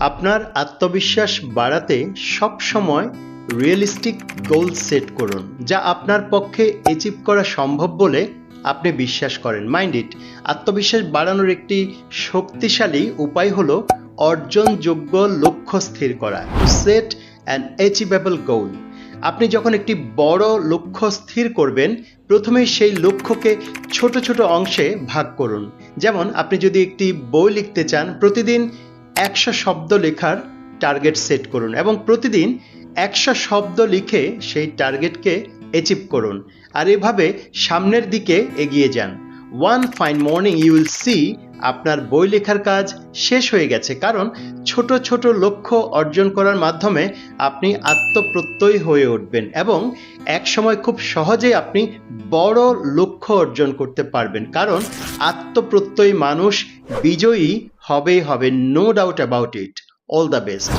আপনার আত্মবিশ্বাস বাড়াতে সবসময় রিয়েলিস্টিক গোল সেট করুন, যা আপনার পক্ষে অ্যাচিভ করা সম্ভব বলে আপনি বিশ্বাস করেন। মাইন্ড ইট, আত্মবিশ্বাস বাড়ানোর একটি শক্তিশালী উপায় হলো অর্জনযোগ্য লক্ষ্য স্থির করা। সেট অ্যান অ্যাচিভেবল গোল। আপনি যখন একটি বড় লক্ষ্য স্থির করবেন, প্রথমেই সেই লক্ষ্যকে ছোট ছোট অংশে ভাগ করুন। যেমন আপনি যদি একটি বই লিখতে চান, প্রতিদিন 100 শব্দ লেখার টার্গেট সেট করুন এবং প্রতিদিন 100 শব্দ লিখে সেই টার্গেটকে অ্যাচিভ করুন। আর এভাবে সামনের দিকে এগিয়ে যান। One fine morning you will see আপনার বই লেখার কাজ শেষ হয়ে গেছে, কারণ ছোট ছোট লক্ষ্য অর্জন করার মাধ্যমে আপনি আত্মপ্রত্যয়ী হয়ে উঠবেন এবং এক সময় খুব সহজেই আপনি বড় লক্ষ্য অর্জন করতে পারবেন, কারণ আত্মপ্রত্যয়ী মানুষ বিজয়ী হবেই হবে, no doubt about it. All the best.